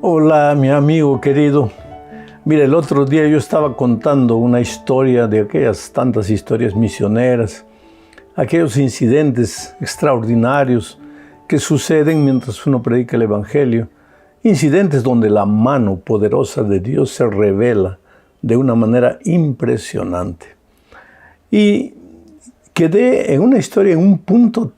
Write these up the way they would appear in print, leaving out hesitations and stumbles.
Hola, mi amigo querido. Mira, el otro día yo estaba contando una historia de aquellas tantas historias misioneras, aquellos incidentes extraordinarios que suceden mientras uno predica el Evangelio, incidentes donde la mano poderosa de Dios se revela de una manera impresionante. Y quedé en una historia en un punto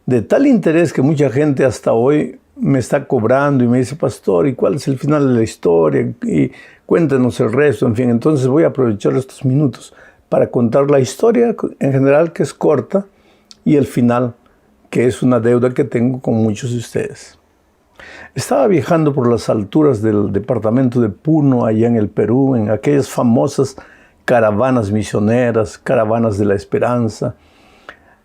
de tal interés que mucha gente hasta hoy me está cobrando y me dice: pastor, ¿y cuál es el final de la historia? Y cuéntenos el resto, en fin. Entonces voy a aprovechar estos minutos para contar la historia en general, que es corta, y el final, que es una deuda que tengo con muchos de ustedes. Estaba viajando por las alturas del departamento de Puno, allá en el Perú, en aquellas famosas caravanas misioneras, caravanas de la esperanza.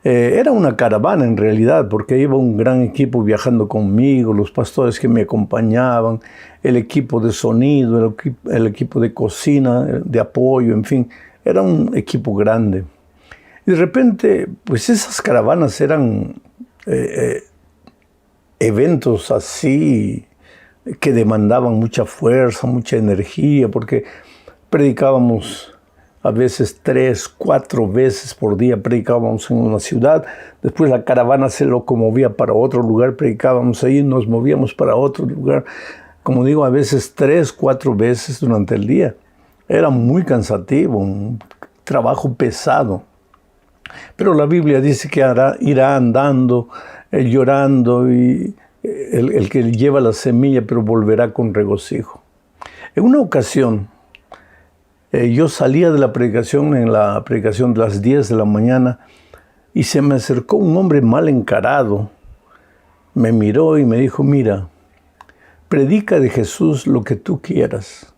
Era una caravana en realidad, porque iba un gran equipo viajando conmigo, los pastores que me acompañaban, el equipo de sonido, el equipo de cocina, de apoyo, en fin, era un equipo grande. Y de repente, pues esas caravanas eran eventos así que demandaban mucha fuerza, mucha energía, porque predicábamos a veces 3, 4 veces por día, predicábamos en una ciudad, después la caravana se locomovía para otro lugar, predicábamos ahí, nos movíamos para otro lugar, como digo, a veces 3, 4 veces durante el día. Era muy cansativo, un trabajo pesado. Pero la Biblia dice que irá andando, llorando, y el que lleva la semilla, pero volverá con regocijo. En una ocasión, yo salía de la predicación, en la predicación de las 10 de la mañana, y se me acercó un hombre mal encarado. Me miró y me dijo: mira, predica de Jesús lo que tú quieras,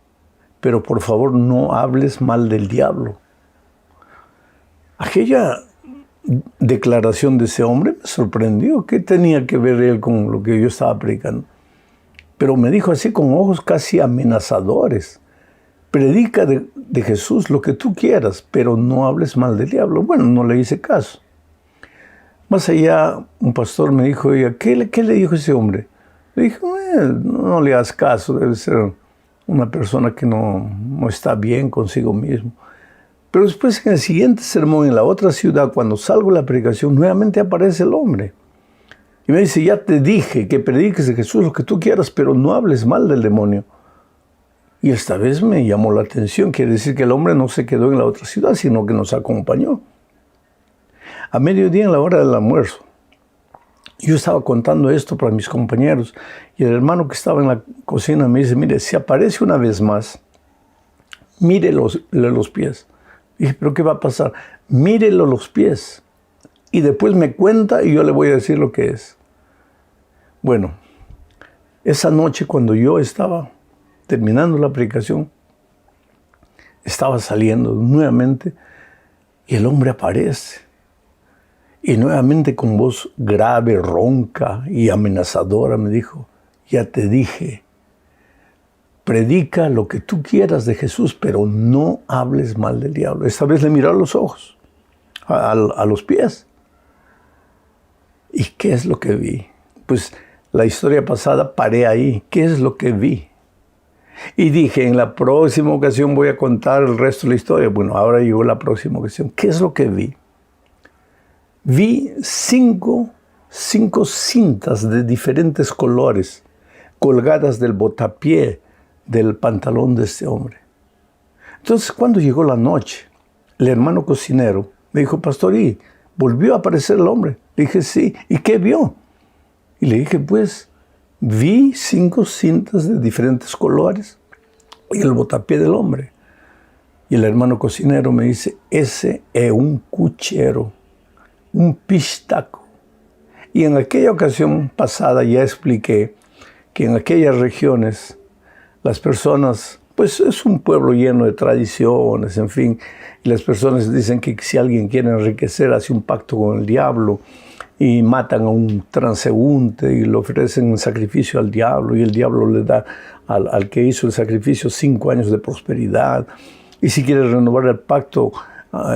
pero por favor no hables mal del diablo. Aquella declaración de ese hombre me sorprendió. ¿Qué tenía que ver él con lo que yo estaba predicando? Pero me dijo así con ojos casi amenazadores: predica de Jesús lo que tú quieras, pero no hables mal del diablo. Bueno, no le hice caso. Más allá, un pastor me dijo: ¿qué le dijo ese hombre? Le dije: no le hagas caso, debe ser una persona que no está bien consigo mismo. Pero después, en el siguiente sermón, en la otra ciudad, cuando salgo de la predicación, nuevamente aparece el hombre. Y me dice: ya te dije que prediques de Jesús lo que tú quieras, pero no hables mal del demonio. Y esta vez me llamó la atención. Quiere decir que el hombre no se quedó en la otra ciudad, sino que nos acompañó. A mediodía, en la hora del almuerzo, yo estaba contando esto para mis compañeros, y el hermano que estaba en la cocina me dice: mire, si aparece una vez más, mírele los pies. Dije: ¿pero qué va a pasar? Mírelo los pies, y después me cuenta y yo le voy a decir lo que es. Bueno, esa noche, cuando yo estaba terminando la predicación, estaba saliendo nuevamente y el hombre aparece. Y nuevamente, con voz grave, ronca y amenazadora, me dijo: ya te dije, predica lo que tú quieras de Jesús, pero no hables mal del diablo. Esta vez le miró a los ojos, a los pies. ¿Y qué es lo que vi? Pues la historia pasada paré ahí. ¿Qué es lo que vi? Y dije: en la próxima ocasión voy a contar el resto de la historia. Bueno, ahora llegó la próxima ocasión. ¿Qué es lo que vi? Vi cinco cintas de diferentes colores colgadas del botapié del pantalón de este hombre. Entonces, cuando llegó la noche, el hermano cocinero me dijo: pastor, ¿y volvió a aparecer el hombre? Le dije: sí. ¿Y qué vio? Y le dije: pues vi 5 cintas de diferentes colores y el botapié del hombre. Y el hermano cocinero me dice: ese es un cuchero, un pistaco. Y en aquella ocasión pasada ya expliqué que en aquellas regiones las personas, pues es un pueblo lleno de tradiciones, en fin, y las personas dicen que si alguien quiere enriquecer, hace un pacto con el diablo, y matan a un transeúnte y le ofrecen un sacrificio al diablo, y el diablo le da al que hizo el sacrificio 5 años de prosperidad. Y si quiere renovar el pacto,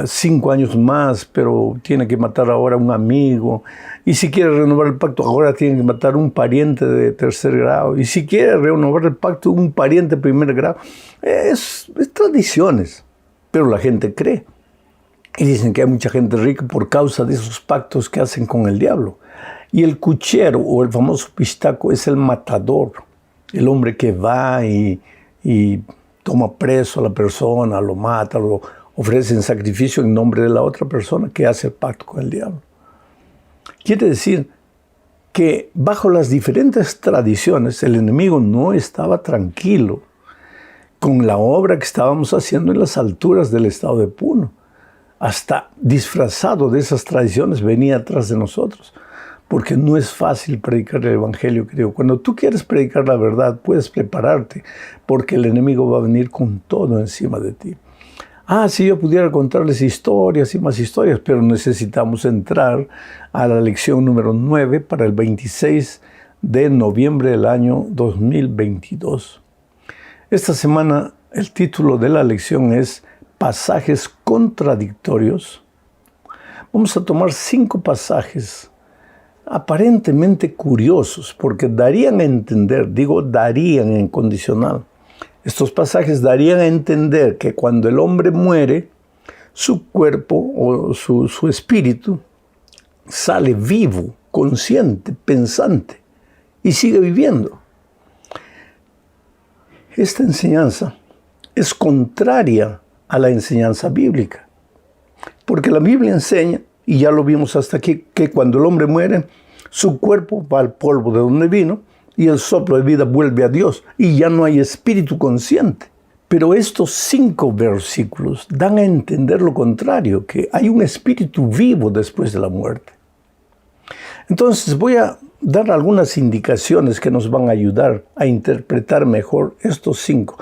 5 años más, pero tiene que matar ahora a un amigo. Y si quiere renovar el pacto, ahora tiene que matar a un pariente de 3er grado. Y si quiere renovar el pacto, un pariente de 1er grado. Es tradiciones, pero la gente cree. Y dicen que hay mucha gente rica por causa de esos pactos que hacen con el diablo. Y el cuchero, o el famoso pistaco, es el matador. El hombre que va y toma preso a la persona, lo mata, lo ofrece en sacrificio en nombre de la otra persona que hace el pacto con el diablo. Quiere decir que bajo las diferentes tradiciones el enemigo no estaba tranquilo con la obra que estábamos haciendo en las alturas del estado de Puno. Hasta disfrazado de esas tradiciones venía atrás de nosotros. Porque no es fácil predicar el evangelio, querido. Cuando tú quieres predicar la verdad, puedes prepararte, porque el enemigo va a venir con todo encima de ti. Si yo pudiera contarles historias y más historias, pero necesitamos entrar a la lección número 9 para el 26 de noviembre del año 2022. Esta semana el título de la lección es Pasajes contradictorios. Vamos a tomar 5 pasajes aparentemente curiosos, porque darían a entender, darían en condicional. Estos pasajes darían a entender que cuando el hombre muere, su cuerpo o su espíritu sale vivo, consciente, pensante y sigue viviendo. Esta enseñanza es contraria a la enseñanza bíblica, porque la Biblia enseña, y ya lo vimos hasta aquí, que cuando el hombre muere, su cuerpo va al polvo de donde vino y el soplo de vida vuelve a Dios y ya no hay espíritu consciente. Pero estos 5 versículos dan a entender lo contrario, que hay un espíritu vivo después de la muerte. Entonces voy a dar algunas indicaciones que nos van a ayudar a interpretar mejor estos 5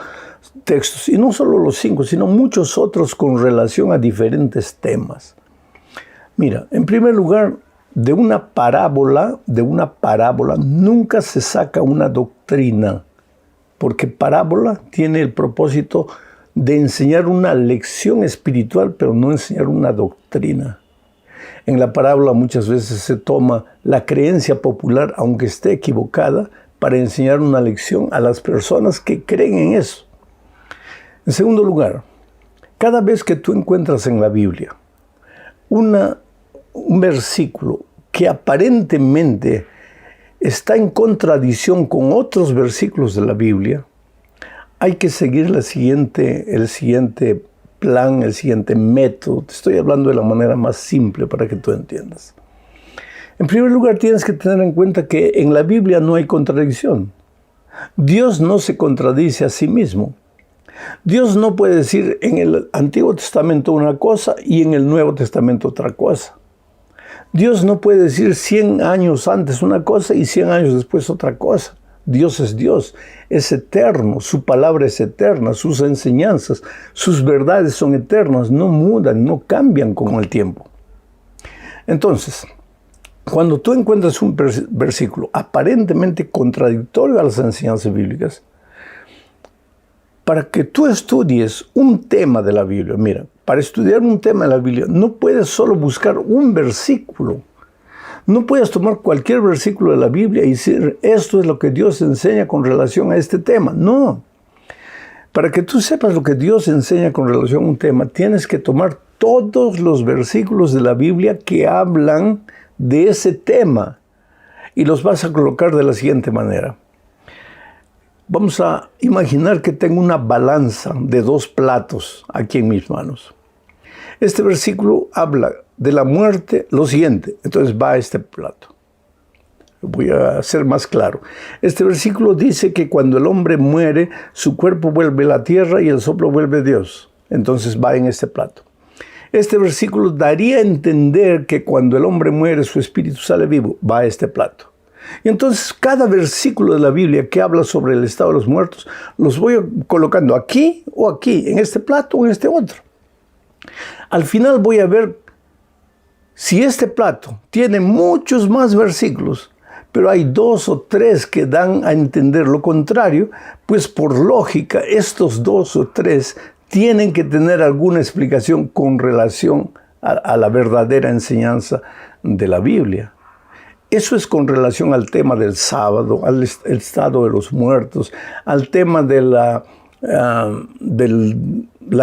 textos. Y no solo los 5, sino muchos otros con relación a diferentes temas. Mira, en primer lugar, de una parábola nunca se saca una doctrina, porque parábola tiene el propósito de enseñar una lección espiritual, pero no enseñar una doctrina. En la parábola muchas veces se toma la creencia popular, aunque esté equivocada, para enseñar una lección a las personas que creen en eso. En segundo lugar, cada vez que tú encuentras en la Biblia un versículo que aparentemente está en contradicción con otros versículos de la Biblia, hay que seguir el siguiente plan, el siguiente método. Te estoy hablando de la manera más simple para que tú entiendas. En primer lugar, tienes que tener en cuenta que en la Biblia no hay contradicción. Dios no se contradice a sí mismo. Dios no puede decir en el Antiguo Testamento una cosa y en el Nuevo Testamento otra cosa. Dios no puede decir 100 años antes una cosa y 100 años después otra cosa. Dios es eterno, su palabra es eterna, sus enseñanzas, sus verdades son eternas, no mudan, no cambian con el tiempo. Entonces, cuando tú encuentras un versículo aparentemente contradictorio a las enseñanzas bíblicas, para que tú estudies un tema de la Biblia, mira, para estudiar un tema de la Biblia, no puedes solo buscar un versículo. No puedes tomar cualquier versículo de la Biblia y decir, esto es lo que Dios enseña con relación a este tema. No. Para que tú sepas lo que Dios enseña con relación a un tema, tienes que tomar todos los versículos de la Biblia que hablan de ese tema y los vas a colocar de la siguiente manera. Vamos a imaginar que tengo una balanza de 2 platos aquí en mis manos. Este versículo habla de la muerte, lo siguiente. Entonces va a este plato. Voy a ser más claro. Este versículo dice que cuando el hombre muere, su cuerpo vuelve a la tierra y el soplo vuelve a Dios. Entonces va en este plato. Este versículo daría a entender que cuando el hombre muere, su espíritu sale vivo. Va a este plato. Y entonces cada versículo de la Biblia que habla sobre el estado de los muertos, los voy colocando aquí o aquí, en este plato o en este otro. Al final voy a ver si este plato tiene muchos más versículos, pero hay 2 o 3 que dan a entender lo contrario, pues por lógica estos 2 o 3 tienen que tener alguna explicación con relación a la verdadera enseñanza de la Biblia. Eso es con relación al tema del sábado, al estado de los muertos, al tema de la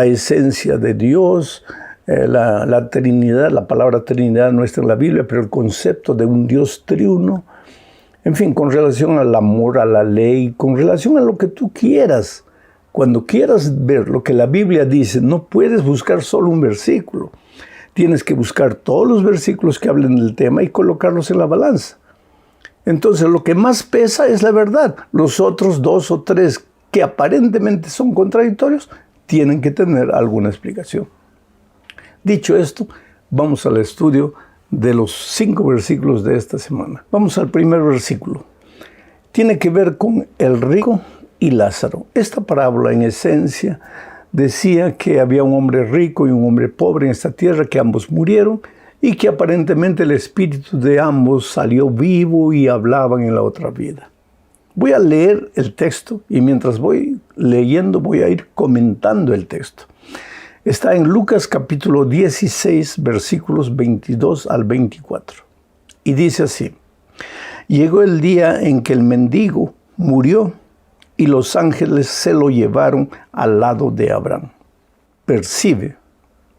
esencia de Dios, la Trinidad. La palabra Trinidad no está en la Biblia, pero el concepto de un Dios triuno. En fin, con relación al amor, a la ley, con relación a lo que tú quieras. Cuando quieras ver lo que la Biblia dice, no puedes buscar solo un versículo. Tienes que buscar todos los versículos que hablen del tema y colocarlos en la balanza. Entonces, lo que más pesa es la verdad. Los otros 2 o 3 que aparentemente son contradictorios, tienen que tener alguna explicación. Dicho esto, vamos al estudio de los 5 versículos de esta semana. Vamos al primer versículo. Tiene que ver con el rico y Lázaro. Esta parábola, en esencia, decía que había un hombre rico y un hombre pobre en esta tierra, que ambos murieron y que aparentemente el espíritu de ambos salió vivo y hablaban en la otra vida. Voy a leer el texto y mientras voy leyendo voy a ir comentando el texto. Está en Lucas capítulo 16, versículos 22 al 24. Y dice así: llegó el día en que el mendigo murió y los ángeles se lo llevaron al lado de Abraham. Percibe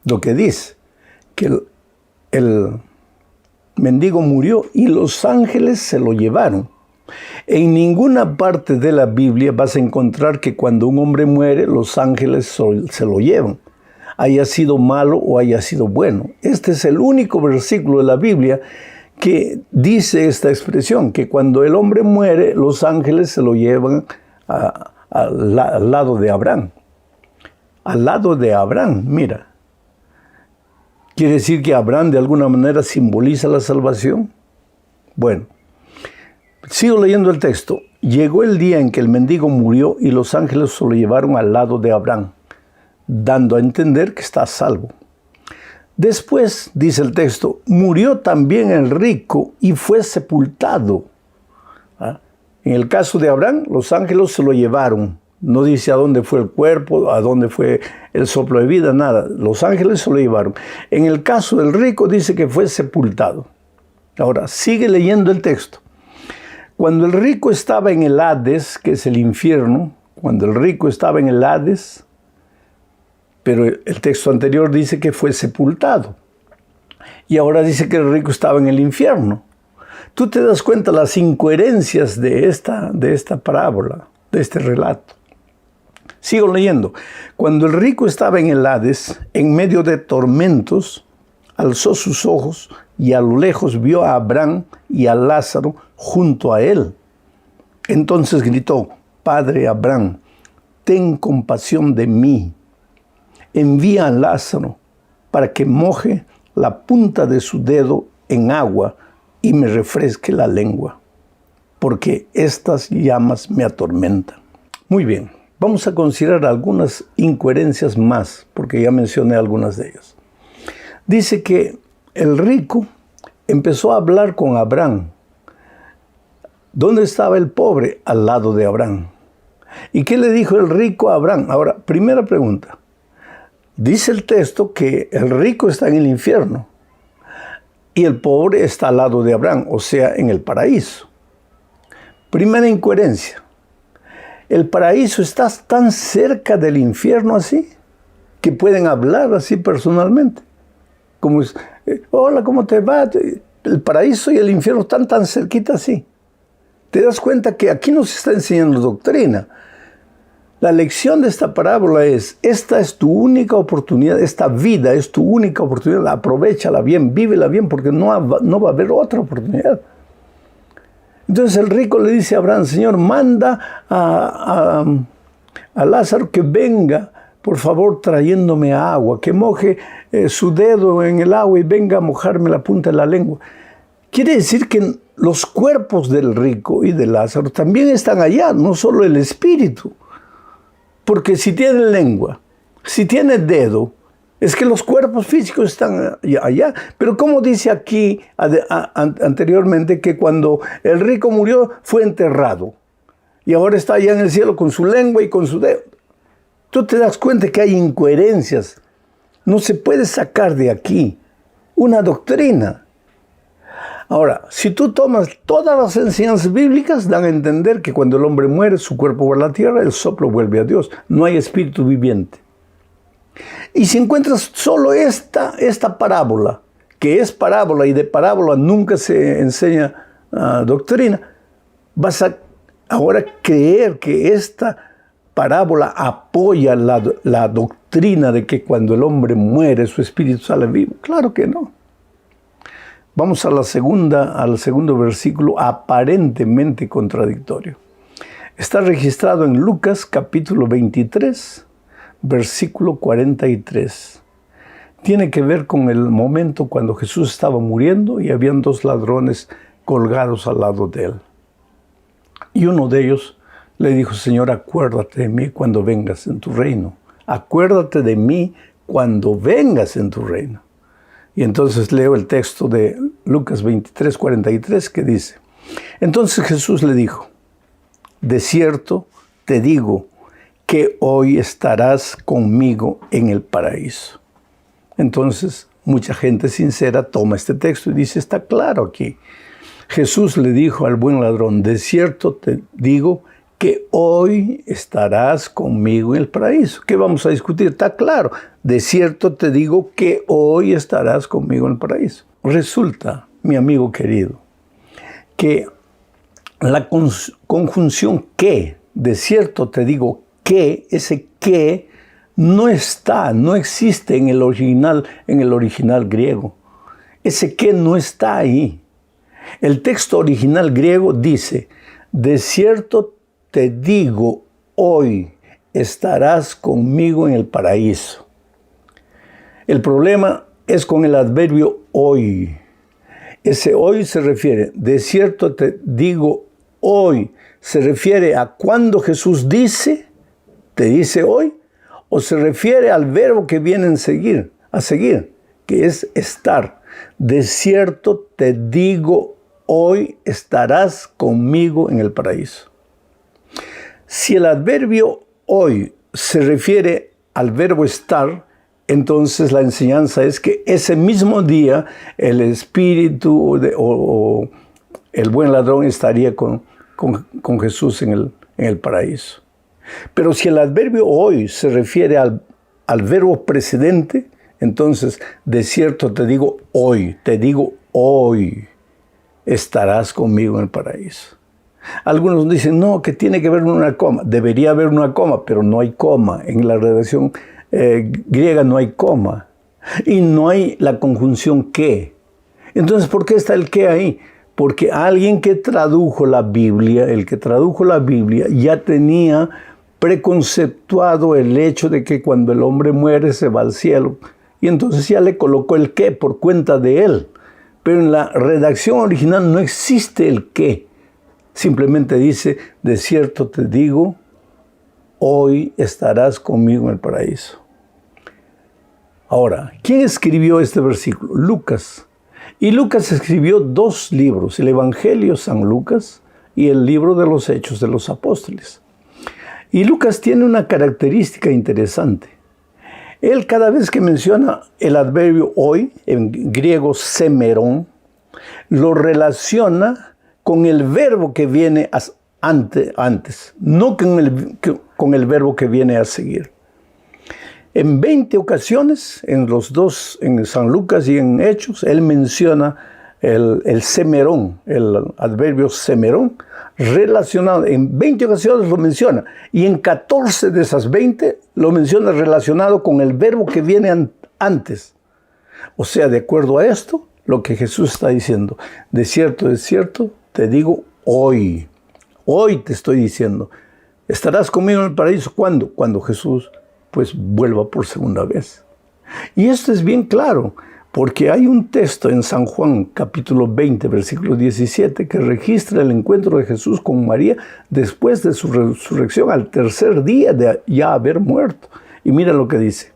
lo que dice, que el mendigo murió y los ángeles se lo llevaron. En ninguna parte de la Biblia vas a encontrar que cuando un hombre muere, los ángeles se lo llevan, haya sido malo o haya sido bueno. Este es el único versículo de la Biblia que dice esta expresión, que cuando el hombre muere, los ángeles se lo llevan al lado de Abraham. Al lado de Abraham, mira. ¿Quiere decir que Abraham de alguna manera simboliza la salvación? Bueno, sigo leyendo el texto. Llegó el día en que el mendigo murió y los ángeles se lo llevaron al lado de Abraham, dando a entender que está a salvo. Después, dice el texto, murió también el rico y fue sepultado. En el caso de Abraham, los ángeles se lo llevaron. No dice a dónde fue el cuerpo, a dónde fue el soplo de vida, nada. Los ángeles se lo llevaron. En el caso del rico dice que fue sepultado. Ahora, sigue leyendo el texto. Cuando el rico estaba en el Hades, que es el infierno, cuando el rico estaba en el Hades, pero el texto anterior dice que fue sepultado. Y ahora dice que el rico estaba en el infierno. Tú te das cuenta las incoherencias de esta parábola, de este relato. Sigo leyendo. Cuando el rico estaba en el Hades, en medio de tormentos, alzó sus ojos y a lo lejos vio a Abraham y a Lázaro junto a él. Entonces gritó: Padre Abraham, ten compasión de mí. Envía a Lázaro para que moje la punta de su dedo en agua y me refresque la lengua, porque estas llamas me atormentan. Muy bien, vamos a considerar algunas incoherencias más, porque ya mencioné algunas de ellas. Dice que el rico empezó a hablar con Abraham. ¿Dónde estaba el pobre? Al lado de Abraham. ¿Y qué le dijo el rico a Abraham? Ahora, primera pregunta. Dice el texto que el rico está en el infierno y el pobre está al lado de Abraham, o sea, en el paraíso. Primera incoherencia. ¿El paraíso está tan cerca del infierno así? Que pueden hablar así personalmente. Como es, hola, ¿cómo te va? El paraíso y el infierno están tan cerquita así. Te das cuenta que aquí nos está enseñando doctrina. La lección de esta parábola es: esta es tu única oportunidad, esta vida es tu única oportunidad, aprovéchala bien, vívela bien, porque no va a haber otra oportunidad. Entonces el rico le dice a Abraham: Señor, manda a Lázaro que venga, por favor, trayéndome agua, que moje su dedo en el agua y venga a mojarme la punta de la lengua. Quiere decir que los cuerpos del rico y de Lázaro también están allá, no solo el espíritu. Porque si tiene lengua, si tiene dedo, es que los cuerpos físicos están allá. Pero como dice aquí anteriormente, que cuando el rico murió fue enterrado y ahora está allá en el cielo con su lengua y con su dedo. Tú te das cuenta que hay incoherencias. No se puede sacar de aquí una doctrina. Ahora, si tú tomas todas las enseñanzas bíblicas, dan a entender que cuando el hombre muere, su cuerpo va a la tierra, el soplo vuelve a Dios. No hay espíritu viviente. Y si encuentras solo esta parábola, que es parábola y de parábola nunca se enseña doctrina, vas a ahora creer que esta parábola apoya la doctrina de que cuando el hombre muere, su espíritu sale vivo. Claro que no. Vamos al segundo versículo, aparentemente contradictorio. Está registrado en Lucas capítulo 23, versículo 43. Tiene que ver con el momento cuando Jesús estaba muriendo y habían dos ladrones colgados al lado de él. Y uno de ellos le dijo: Señor, acuérdate de mí cuando vengas en tu reino. Acuérdate de mí cuando vengas en tu reino. Y entonces leo el texto de Lucas 23, 43 que dice: Entonces Jesús le dijo: de cierto te digo que hoy estarás conmigo en el paraíso. Entonces mucha gente sincera toma este texto y dice: está claro aquí. Jesús le dijo al buen ladrón: de cierto te digo que hoy estarás conmigo en el paraíso. ¿Qué vamos a discutir? Está claro. De cierto te digo que hoy estarás conmigo en el paraíso. Resulta, mi amigo querido, que la conjunción que, de cierto te digo que, ese que no existe en el original griego. Ese que no está ahí. El texto original griego dice: de cierto te digo, hoy estarás conmigo en el paraíso. El problema es con el adverbio hoy. Ese hoy se refiere, de cierto te digo hoy, se refiere a cuando Jesús te dice hoy, o se refiere al verbo que viene a seguir, que es estar. De cierto te digo hoy estarás conmigo en el paraíso. Si el adverbio hoy se refiere al verbo estar, entonces la enseñanza es que ese mismo día el espíritu o el buen ladrón estaría con Jesús en el paraíso. Pero si el adverbio hoy se refiere al verbo precedente, entonces de cierto te digo hoy estarás conmigo en el paraíso. Algunos dicen, no, que tiene que haber una coma. Debería haber una coma, pero no hay coma. En la redacción griega no hay coma. Y no hay la conjunción que. Entonces, ¿por qué está el que ahí? Porque alguien que tradujo la Biblia, ya tenía preconceptuado el hecho de que cuando el hombre muere se va al cielo. Y entonces ya le colocó el que por cuenta de él. Pero en la redacción original no existe el que. Simplemente dice, de cierto te digo, hoy estarás conmigo en el paraíso. Ahora, ¿quién escribió este versículo? Lucas. Y Lucas escribió dos libros, el Evangelio San Lucas y el libro de los Hechos de los Apóstoles. Y Lucas tiene una característica interesante. Él cada vez que menciona el adverbio hoy, en griego semerón, lo relaciona con el verbo que viene antes, no con el verbo que viene a seguir. En 20 ocasiones, en San Lucas y en Hechos, él menciona el semerón, el adverbio semerón, relacionado, en 20 ocasiones lo menciona, y en 14 de esas 20 lo menciona relacionado con el verbo que viene antes. O sea, de acuerdo a esto, lo que Jesús está diciendo, de cierto, te digo hoy te estoy diciendo, estarás conmigo en el paraíso. ¿Cuándo? Cuando Jesús vuelva por segunda vez. Y esto es bien claro, porque hay un texto en San Juan, capítulo 20, versículo 17, que registra el encuentro de Jesús con María después de su resurrección al tercer día de ya haber muerto. Y mira lo que dice.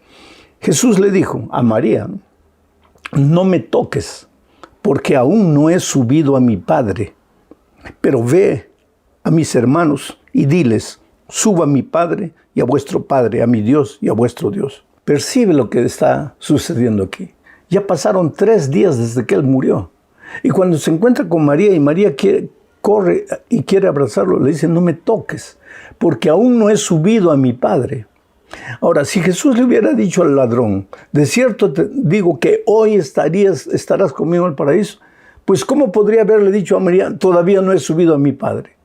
Jesús le dijo a María: no me toques, porque aún no he subido a mi Padre. Pero ve a mis hermanos y diles: subo a mi Padre y y a vuestro Padre, a mi Dios y a vuestro Dios. Percibe lo que está sucediendo aquí. Ya pasaron 3 días desde que él murió. Y cuando se encuentra con María y María corre y quiere abrazarlo, le dice, no me toques, porque aún no he subido a mi Padre. Ahora, si Jesús le hubiera dicho al ladrón, de cierto te digo que hoy estarás conmigo en el paraíso, pues ¿cómo podría haberle dicho a María, todavía no he subido a mi Padre?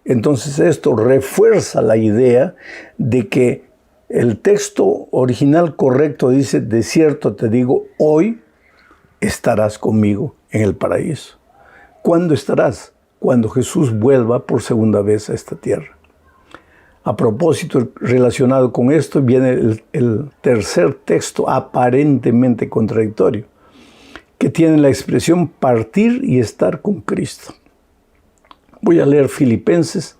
Entonces esto refuerza la idea de que el texto original correcto dice, de cierto te digo, hoy estarás conmigo en el paraíso. ¿Cuándo estarás? Cuando Jesús vuelva por segunda vez a esta tierra. A propósito, relacionado con esto, viene el tercer texto aparentemente contradictorio, que tiene la expresión partir y estar con Cristo. Voy a leer Filipenses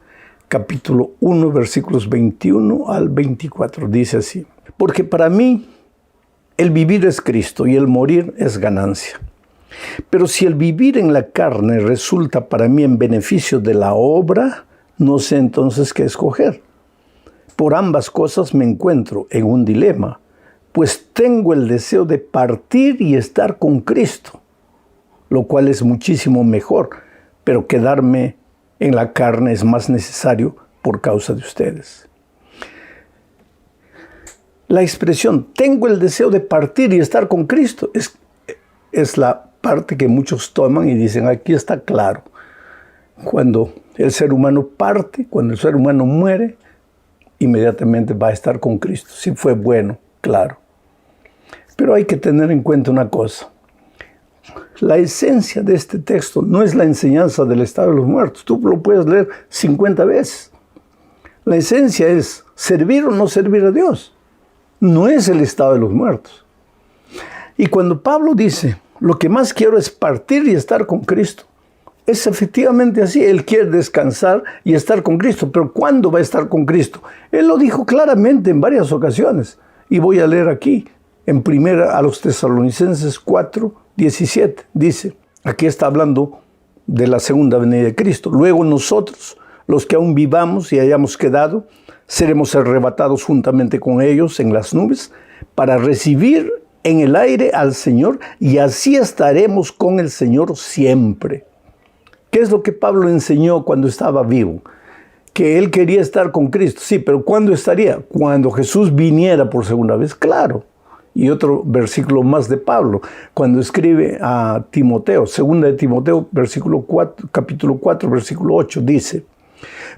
capítulo 1, versículos 21 al 24. Dice así, porque para mí el vivir es Cristo y el morir es ganancia. Pero si el vivir en la carne resulta para mí en beneficio de la obra, no sé entonces qué escoger. Por ambas cosas me encuentro en un dilema, pues tengo el deseo de partir y estar con Cristo, lo cual es muchísimo mejor, pero quedarme en la carne es más necesario por causa de ustedes. La expresión, tengo el deseo de partir y estar con Cristo, es la parte que muchos toman y dicen, aquí está claro. Cuando el ser humano parte, cuando el ser humano muere, inmediatamente va a estar con Cristo. Si fue bueno, claro. Pero hay que tener en cuenta una cosa. La esencia de este texto no es la enseñanza del estado de los muertos. Tú lo puedes leer 50 veces. La esencia es servir o no servir a Dios. No es el estado de los muertos. Y cuando Pablo dice, lo que más quiero es partir y estar con Cristo, es efectivamente así. Él quiere descansar y estar con Cristo. Pero ¿cuándo va a estar con Cristo? Él lo dijo claramente en varias ocasiones. Y voy a leer aquí, en primera a los Tesalonicenses 4:17. Dice, aquí está hablando de la segunda venida de Cristo. Luego nosotros, los que aún vivamos y hayamos quedado, seremos arrebatados juntamente con ellos en las nubes para recibir en el aire al Señor y así estaremos con el Señor siempre. ¿Qué es lo que Pablo enseñó cuando estaba vivo? Que él quería estar con Cristo. Sí, pero ¿cuándo estaría? Cuando Jesús viniera por segunda vez, claro. Y otro versículo más de Pablo, cuando escribe a Timoteo, segunda de Timoteo, capítulo 4, versículo 8, dice,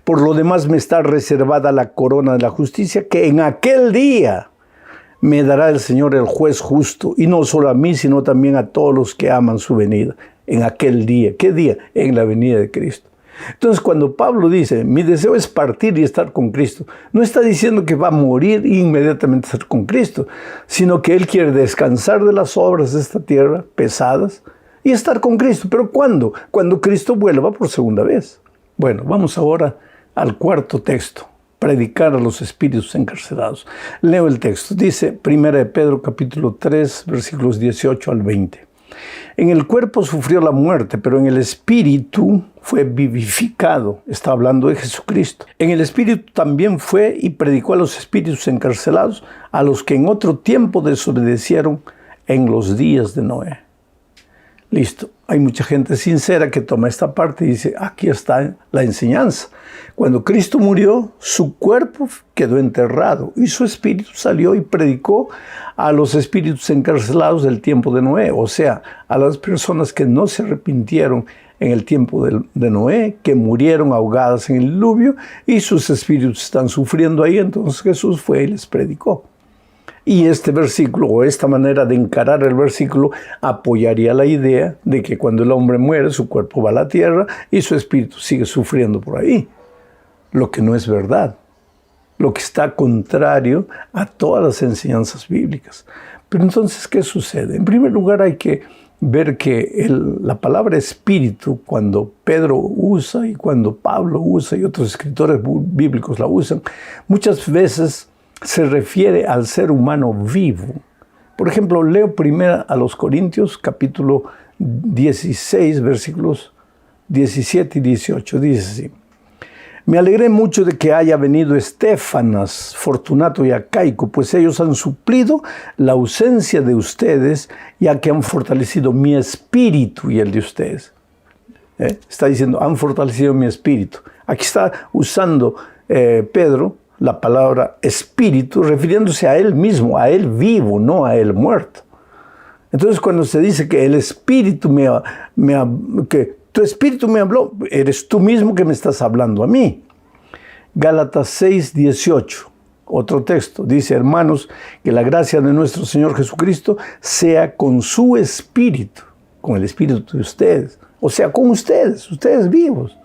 por lo demás me está reservada la corona de la justicia, que en aquel día me dará el Señor el juez justo, y no solo a mí, sino también a todos los que aman su venida. En aquel día. ¿Qué día? En la venida de Cristo. Entonces, cuando Pablo dice, mi deseo es partir y estar con Cristo, no está diciendo que va a morir e inmediatamente estar con Cristo, sino que él quiere descansar de las obras de esta tierra pesadas y estar con Cristo. ¿Pero cuándo? Cuando Cristo vuelva por segunda vez. Bueno, vamos ahora al cuarto texto. Predicar a los espíritus encarcelados. Leo el texto. Dice 1 de Pedro capítulo 3, versículos 18 al 20. En el cuerpo sufrió la muerte, pero en el espíritu fue vivificado. Está hablando de Jesucristo. En el espíritu también fue y predicó a los espíritus encarcelados, a los que en otro tiempo desobedecieron en los días de Noé. Listo. Hay mucha gente sincera que toma esta parte y dice, aquí está la enseñanza. Cuando Cristo murió, su cuerpo quedó enterrado y su espíritu salió y predicó a los espíritus encarcelados del tiempo de Noé. O sea, a las personas que no se arrepintieron en el tiempo de Noé, que murieron ahogadas en el diluvio y sus espíritus están sufriendo ahí. Entonces Jesús fue y les predicó. Y este versículo, o esta manera de encarar el versículo, apoyaría la idea de que cuando el hombre muere, su cuerpo va a la tierra y su espíritu sigue sufriendo por ahí. Lo que no es verdad. Lo que está contrario a todas las enseñanzas bíblicas. Pero entonces, ¿qué sucede? En primer lugar, hay que ver que la palabra espíritu, cuando Pedro usa y cuando Pablo usa y otros escritores bíblicos la usan, muchas veces se refiere al ser humano vivo. Por ejemplo, leo primero a los Corintios, capítulo 16, versículos 17 y 18. Dice así, Me alegré mucho de que haya venido Estéfanas, Fortunato y Acaico, pues ellos han suplido la ausencia de ustedes, ya que han fortalecido mi espíritu y el de ustedes. Está diciendo, han fortalecido mi espíritu. Aquí está usando Pedro la palabra espíritu, refiriéndose a él mismo, a él vivo, no a él muerto. Entonces, cuando se dice que el espíritu que tu espíritu me habló, eres tú mismo que me estás hablando a mí. Gálatas 6:18, otro texto, dice: hermanos, que la gracia de nuestro Señor Jesucristo sea con su espíritu, con el espíritu de ustedes, o sea, con ustedes vivos.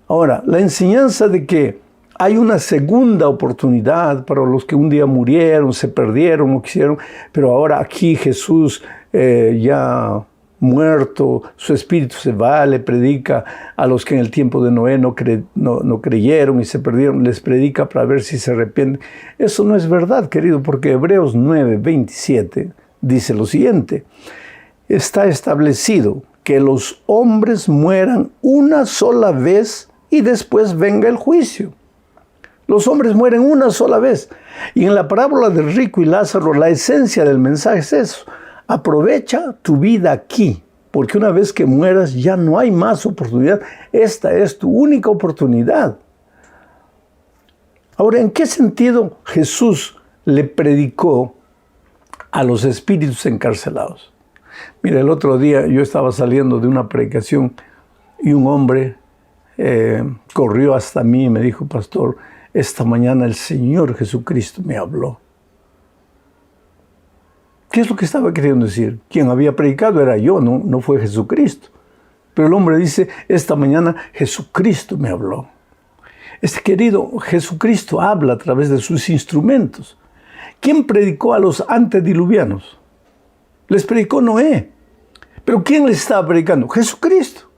Ahora, la enseñanza de que hay una segunda oportunidad para los que un día murieron, se perdieron o quisieron, pero ahora aquí Jesús ya muerto, su espíritu se va, le predica a los que en el tiempo de Noé no creyeron y se perdieron, les predica para ver si se arrepienten. Eso no es verdad, querido, porque Hebreos 9:27 dice lo siguiente: está establecido que los hombres mueran una sola vez y después venga el juicio. Los hombres mueren una sola vez. Y en la parábola del rico y Lázaro, la esencia del mensaje es eso: aprovecha tu vida aquí, porque una vez que mueras ya no hay más oportunidad. Esta es tu única oportunidad. Ahora, ¿en qué sentido Jesús le predicó a los espíritus encarcelados? Mira, el otro día yo estaba saliendo de una predicación y un hombre corrió hasta mí y me dijo: pastor, esta mañana el Señor Jesucristo me habló. ¿Qué es lo que estaba queriendo decir? Quien había predicado era yo, no fue Jesucristo. Pero el hombre dice: esta mañana Jesucristo me habló. Querido, Jesucristo habla a través de sus instrumentos. ¿Quién predicó a los antediluvianos? Les predicó Noé. ¿Pero quién les estaba predicando? Jesucristo.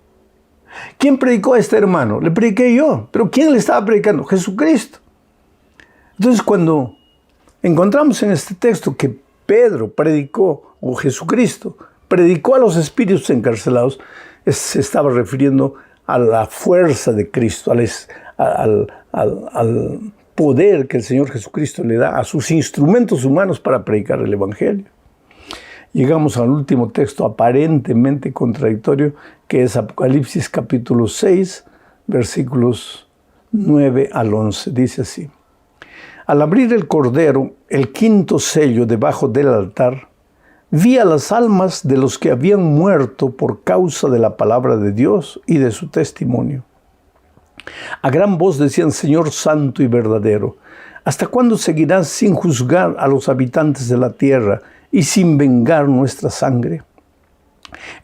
¿Quién predicó a este hermano? Le prediqué yo. ¿Pero quién le estaba predicando? Jesucristo. Entonces, cuando encontramos en este texto que Pedro predicó, o Jesucristo predicó a los espíritus encarcelados, se estaba refiriendo a la fuerza de Cristo, al poder que el Señor Jesucristo le da a sus instrumentos humanos para predicar el Evangelio. Llegamos al último texto aparentemente contradictorio, que es Apocalipsis capítulo 6, versículos 9 al 11. Dice así: al abrir el Cordero el quinto sello debajo del altar, vi a las almas de los que habían muerto por causa de la palabra de Dios y de su testimonio. A gran voz decían: Señor santo y verdadero, ¿hasta cuándo seguirás sin juzgar a los habitantes de la tierra y sin vengar nuestra sangre?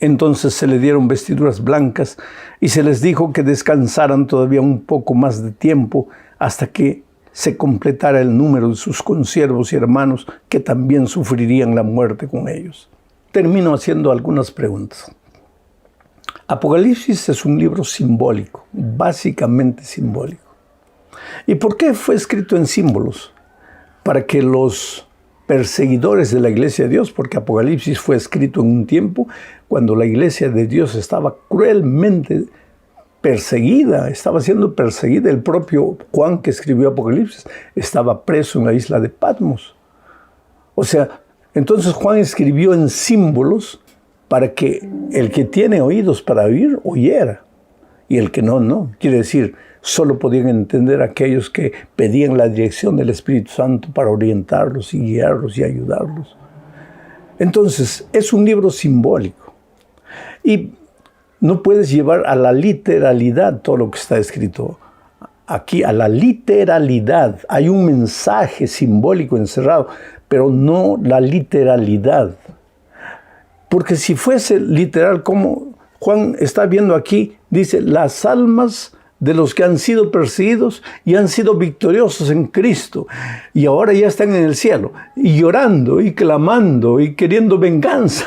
Entonces se le dieron vestiduras blancas y se les dijo que descansaran todavía un poco más de tiempo hasta que se completara el número de sus consiervos y hermanos que también sufrirían la muerte con ellos. Termino haciendo algunas preguntas. Apocalipsis es un libro simbólico, básicamente simbólico. ¿Y por qué fue escrito en símbolos? Para que los perseguidores de la iglesia de Dios, porque Apocalipsis fue escrito en un tiempo cuando la iglesia de Dios estaba cruelmente perseguida, estaba siendo perseguida. El propio Juan, que escribió Apocalipsis, estaba preso en la isla de Patmos. O sea, entonces Juan escribió en símbolos para que el que tiene oídos para oír, oyera, y el que no. Quiere decir, solo podían entender aquellos que pedían la dirección del Espíritu Santo para orientarlos y guiarlos y ayudarlos. Entonces, es un libro simbólico. Y no puedes llevar a la literalidad todo lo que está escrito aquí, a la literalidad. Hay un mensaje simbólico encerrado, pero no la literalidad. Porque si fuese literal, como Juan está viendo aquí, dice: las almas de los que han sido perseguidos y han sido victoriosos en Cristo, y ahora ya están en el cielo, y llorando, y clamando, y queriendo venganza.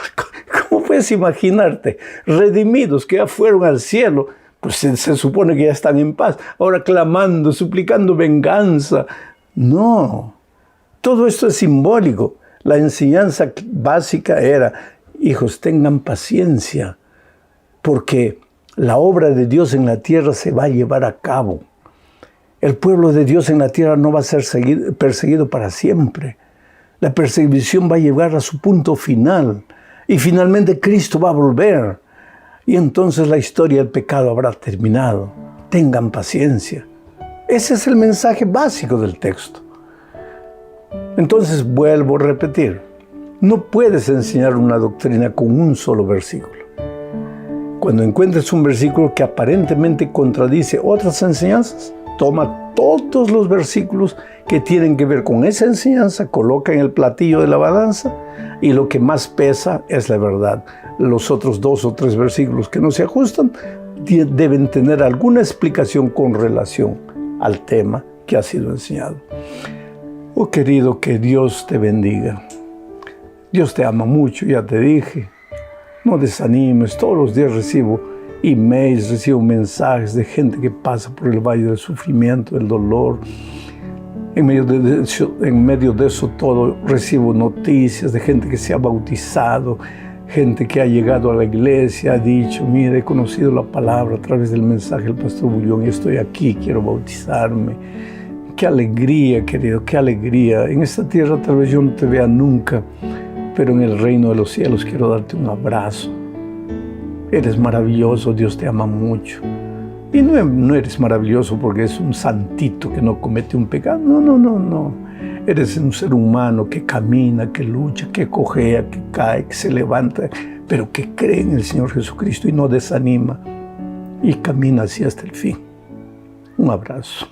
¿Cómo puedes imaginarte? Redimidos que ya fueron al cielo, pues se supone que ya están en paz, ahora clamando, suplicando venganza. No, todo esto es simbólico. La enseñanza básica era: hijos, tengan paciencia, porque La obra de Dios en la tierra se va a llevar a cabo. El pueblo de Dios en la tierra no va a ser perseguido para siempre. La persecución va a llegar a su punto final. Y finalmente Cristo va a volver. Y entonces la historia del pecado habrá terminado. Tengan paciencia. Ese es el mensaje básico del texto. Entonces vuelvo a repetir. No puedes enseñar una doctrina con un solo versículo. Cuando encuentres un versículo que aparentemente contradice otras enseñanzas, toma todos los versículos que tienen que ver con esa enseñanza, coloca en el platillo de la balanza y lo que más pesa es la verdad. Los otros 2 o 3 versículos que no se ajustan deben tener alguna explicación con relación al tema que ha sido enseñado. Oh querido, que Dios te bendiga. Dios te ama mucho, ya te dije. No desanimes, todos los días recibo emails, recibo mensajes de gente que pasa por el valle del sufrimiento, del dolor. En medio de eso todo recibo noticias de gente que se ha bautizado, gente que ha llegado a la iglesia, ha dicho, mira, he conocido la palabra a través del mensaje del pastor Bullón y estoy aquí, quiero bautizarme. Qué alegría, querido, qué alegría. En esta tierra tal vez yo no te vea nunca, pero en el reino de los cielos quiero darte un abrazo. Eres maravilloso, Dios te ama mucho. Y no eres maravilloso porque es un santito que no comete un pecado. No. Eres un ser humano que camina, que lucha, que cojea, que cae, que se levanta, pero que cree en el Señor Jesucristo y no desanima y camina así hasta el fin. Un abrazo.